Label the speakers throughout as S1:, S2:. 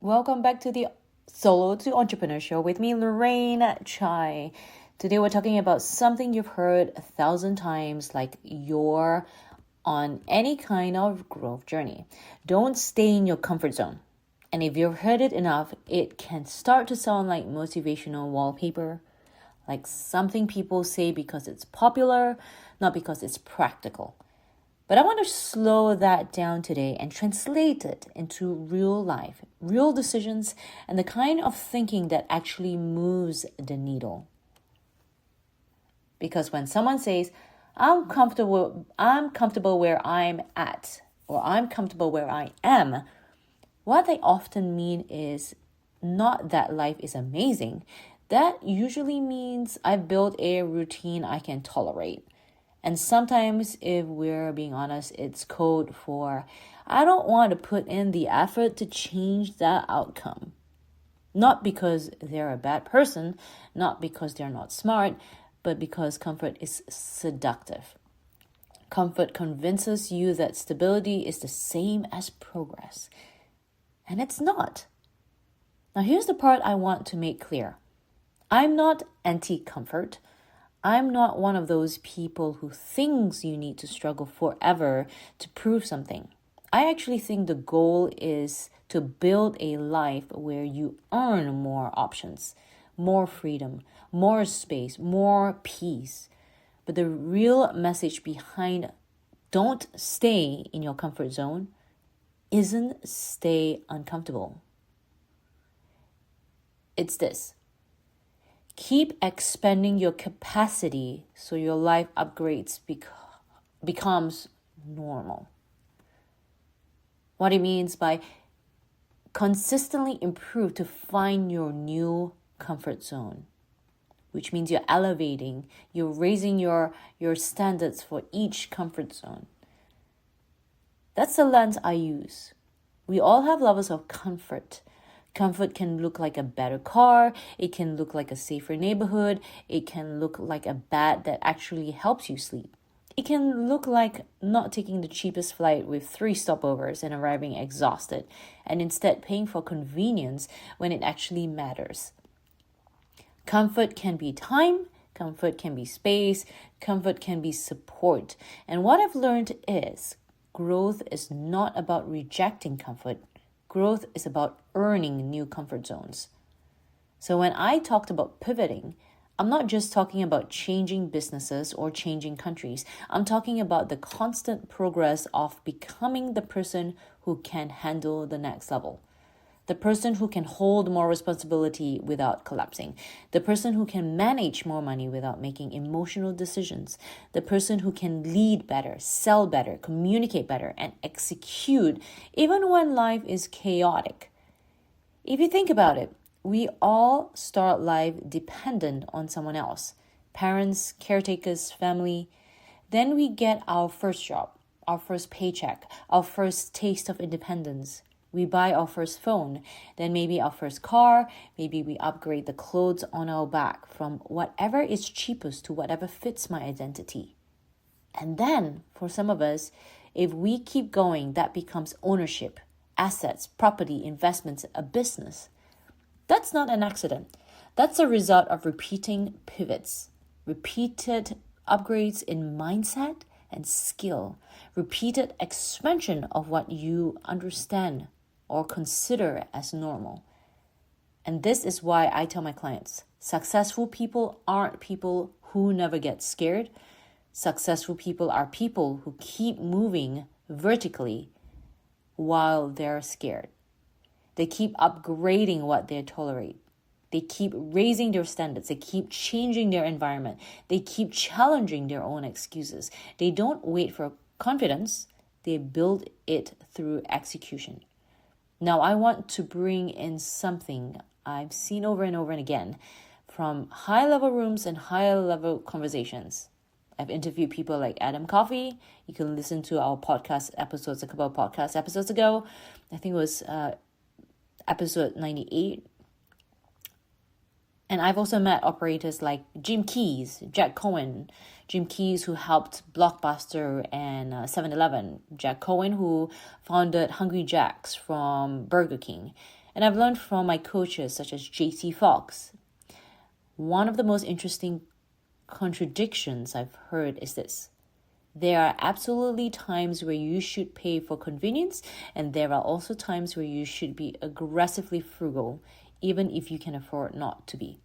S1: Welcome back to the Solo to Entrepreneur Show with me, Lorraine Chai. Today we're talking about something you've heard 1,000 times, like you're on any kind of growth journey. Don't stay in your comfort zone. And if you've heard it enough, it can start to sound like motivational wallpaper, like something people say because it's popular, not because it's practical. But I want to slow that down today and translate it into real life, real decisions, and the kind of thinking that actually moves the needle. Because when someone says, I'm comfortable where I'm at, or I'm comfortable where I am, what they often mean is not that life is amazing. That usually means I've built a routine I can tolerate. And sometimes, if we're being honest, it's code for, I don't want to put in the effort to change that outcome. Not because they're a bad person, not because they're not smart, but because comfort is seductive. Comfort convinces you that stability is the same as progress. And it's not. Now, here's the part I want to make clear. I'm not anti-comfort. I'm not one of those people who thinks you need to struggle forever to prove something. I actually think the goal is to build a life where you earn more options, more freedom, more space, more peace. But the real message behind don't stay in your comfort zone isn't stay uncomfortable. It's this. Keep expanding your capacity so your life upgrades becomes normal. What it means by consistently improve to find your new comfort zone, which means you're elevating, you're raising your standards for each comfort zone. That's the lens I use. We all have levels of comfort. Comfort can look like a better car, it can look like a safer neighborhood, it can look like a bed that actually helps you sleep. It can look like not taking the cheapest flight with 3 stopovers and arriving exhausted, and instead paying for convenience when it actually matters. Comfort can be time, comfort can be space, comfort can be support. And what I've learned is growth is not about rejecting comfort. Growth is about earning new comfort zones. So when I talked about pivoting, I'm not just talking about changing businesses or changing countries. I'm talking about the constant progress of becoming the person who can handle the next level. The person who can hold more responsibility without collapsing. The person who can manage more money without making emotional decisions. The person who can lead better, sell better, communicate better, and execute even when life is chaotic. If you think about it, we all start life dependent on someone else. Parents, caretakers, family. Then we get our first job, our first paycheck, our first taste of independence. We buy our first phone, then maybe our first car, maybe we upgrade the clothes on our back from whatever is cheapest to whatever fits my identity. And then, for some of us, if we keep going, that becomes ownership, assets, property, investments, a business. That's not an accident. That's a result of repeating pivots, repeated upgrades in mindset and skill, repeated expansion of what you understand or consider as normal. And this is why I tell my clients, successful people aren't people who never get scared. Successful people are people who keep moving vertically while they're scared. They keep upgrading what they tolerate. They keep raising their standards. They keep changing their environment. They keep challenging their own excuses. They don't wait for confidence. They build it through execution. Now, I want to bring in something I've seen over and over and again from high-level rooms and high-level conversations. I've interviewed people like Adam Coffey. You can listen to our podcast episodes, a couple of podcast episodes ago. I think it was episode 98. And I've also met operators like Jim Keyes, Jack Cohen. Jim Keyes, who helped Blockbuster and 7-Eleven. Jack Cohen, who founded Hungry Jack's from Burger King. And I've learned from my coaches such as JC Fox. One of the most interesting contradictions I've heard is this. There are absolutely times where you should pay for convenience, and there are also times where you should be aggressively frugal, even if you can afford not to be.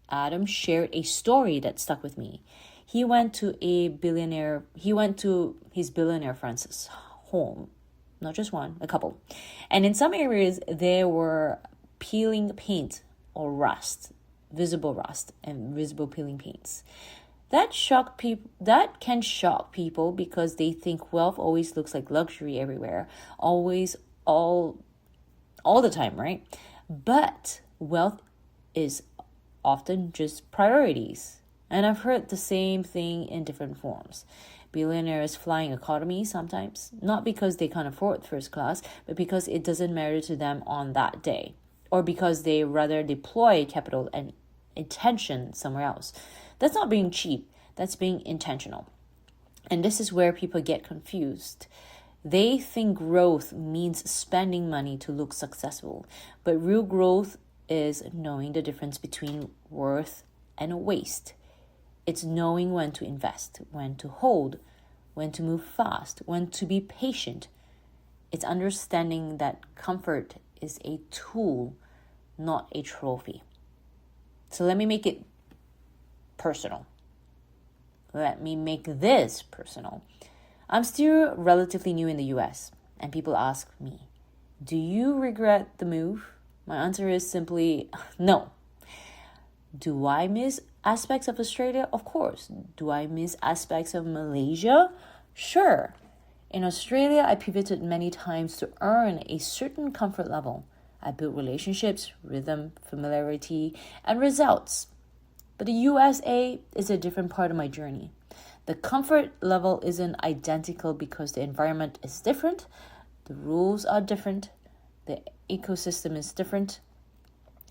S1: Adam shared a story that stuck with me. He went to his billionaire friend's home, not just one, a couple. And in some areas, there were peeling paint or rust, visible rust and visible peeling paints. That can shock people because they think wealth always looks like luxury everywhere, always, all the time, right? But wealth is often just priorities. And I've heard the same thing in different forms. Billionaires flying economy sometimes, not because they can't afford first class, but because it doesn't matter to them on that day, or because they rather deploy capital and attention somewhere else. That's not being cheap, that's being intentional. And this is where people get confused. They think growth means spending money to look successful, but real growth is knowing the difference between worth and waste. It's knowing when to invest, when to hold, when to move fast, when to be patient. It's understanding that comfort is a tool, not a trophy. So let me make it personal. Let me make this personal. I'm still relatively new in the US, and people ask me, do you regret the move? My answer is simply no. Do I miss aspects of Australia? Of course. Do I miss aspects of Malaysia? Sure. In Australia, I pivoted many times to earn a certain comfort level. I built relationships, rhythm, familiarity, and results. But the USA is a different part of my journey. The comfort level isn't identical because the environment is different, the rules are different, the ecosystem is different.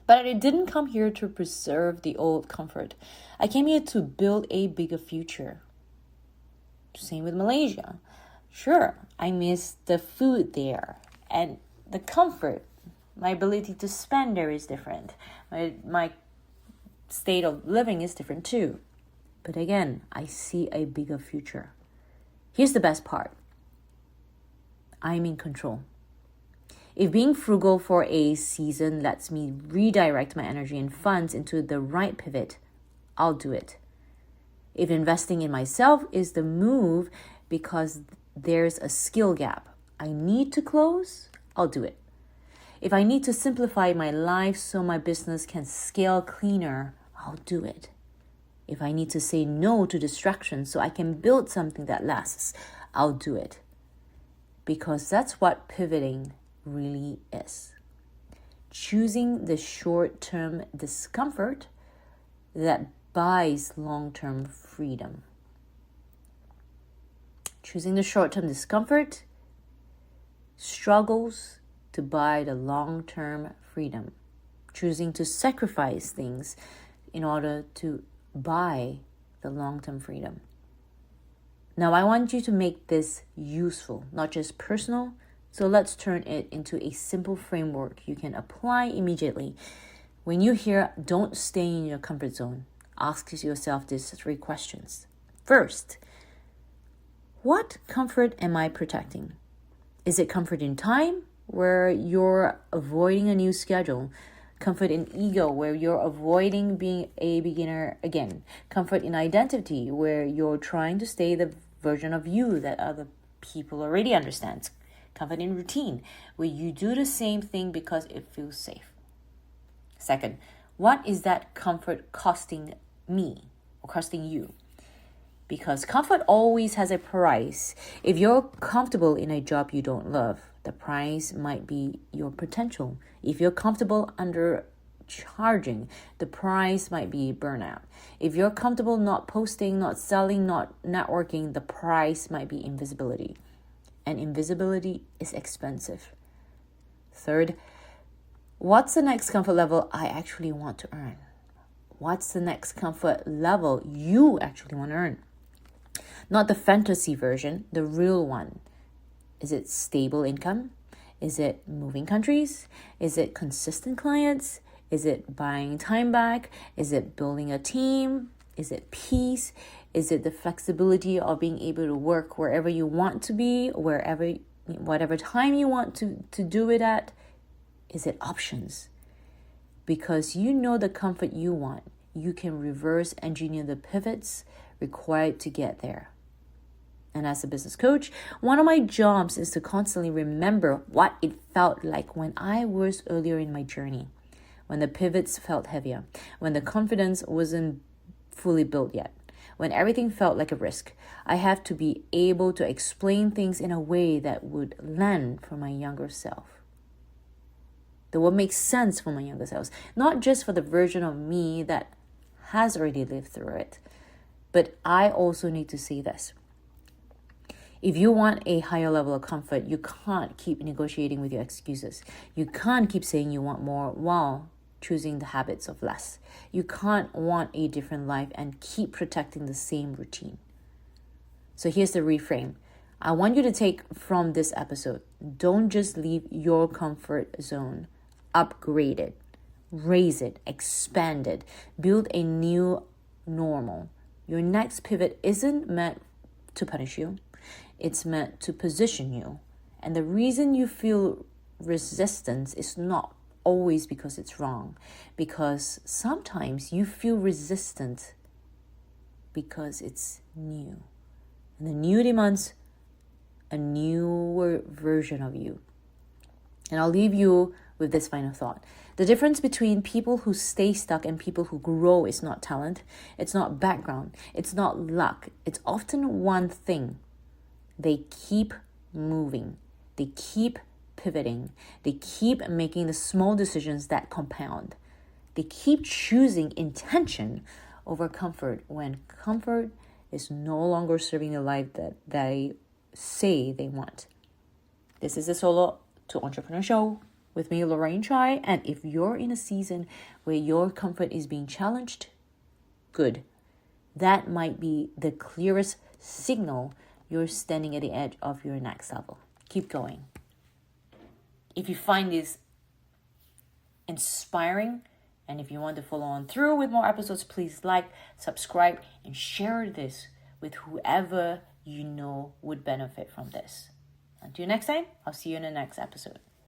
S1: But I didn't come here to preserve the old comfort. I came here to build a bigger future. Same with Malaysia. Sure, I miss the food there and the comfort. My ability to spend there is different. My state of living is different too. But again, I see a bigger future. Here's the best part. I'm in control. If being frugal for a season lets me redirect my energy and funds into the right pivot, I'll do it. If investing in myself is the move because there's a skill gap I need to close, I'll do it. If I need to simplify my life so my business can scale cleaner, I'll do it. If I need to say no to distractions so I can build something that lasts, I'll do it. Because that's what pivoting really is. Choosing the short-term discomfort that buys long-term freedom. Choosing the short-term discomfort struggles to buy the long-term freedom. Choosing to sacrifice things in order to buy the long-term freedom. Now, I want you to make this useful, not just personal. So let's turn it into a simple framework you can apply immediately. When you hear don't stay in your comfort zone, ask yourself these 3 questions. First, what comfort am I protecting? Is it comfort in time, where you're avoiding a new schedule? Comfort in ego, where you're avoiding being a beginner again? Comfort in identity, where you're trying to stay the version of you that other people already understand? Comfort in routine, where you do the same thing because it feels safe. Second, what is that comfort costing me or costing you? Because comfort always has a price. If you're comfortable in a job you don't love, the price might be your potential. If you're comfortable undercharging, the price might be burnout. If you're comfortable not posting, not selling, not networking, the price might be invisibility. And invisibility is expensive. Third, what's the next comfort level I actually want to earn? What's the next comfort level you actually want to earn? Not the fantasy version, the real one. Is it stable income? Is it moving countries? Is it consistent clients? Is it buying time back? Is it building a team? Is it peace? Is it the flexibility of being able to work wherever you want to be, whatever time you want to do it at? Is it options? Because you know the comfort you want, you can reverse engineer the pivots required to get there. And as a business coach, one of my jobs is to constantly remember what it felt like when I was earlier in my journey, when the pivots felt heavier, when the confidence wasn't fully built yet, when everything felt like a risk. I have to be able to explain things in a way that would land for my younger self, that would make sense for my younger selves, not just for the version of me that has already lived through it. But I also need to say this. If you want a higher level of comfort, you can't keep negotiating with your excuses. You can't keep saying you want more while choosing the habits of less. You can't want a different life and keep protecting the same routine. So here's the reframe. I want you to take from this episode, don't just leave your comfort zone. Upgrade it, raise it, expand it, build a new normal. Your next pivot isn't meant to punish you. It's meant to position you. And the reason you feel resistance is not always because it's wrong. Because sometimes you feel resistant because it's new. And the new demands a newer version of you. And I'll leave you with this final thought. The difference between people who stay stuck and people who grow is not talent. It's not background. It's not luck. It's often one thing. They keep moving. They keep pivoting. They keep making the small decisions that compound. They keep choosing intention over comfort when comfort is no longer serving the life that they say they want. This is the Solo to Entrepreneur Show with me, Lorraine Chai. And if you're in a season where your comfort is being challenged, good. That might be the clearest signal you're standing at the edge of your next level. Keep going. If you find this inspiring, and if you want to follow on through with more episodes, please like, subscribe, and share this with whoever you know would benefit from this. Until next time, I'll see you in the next episode.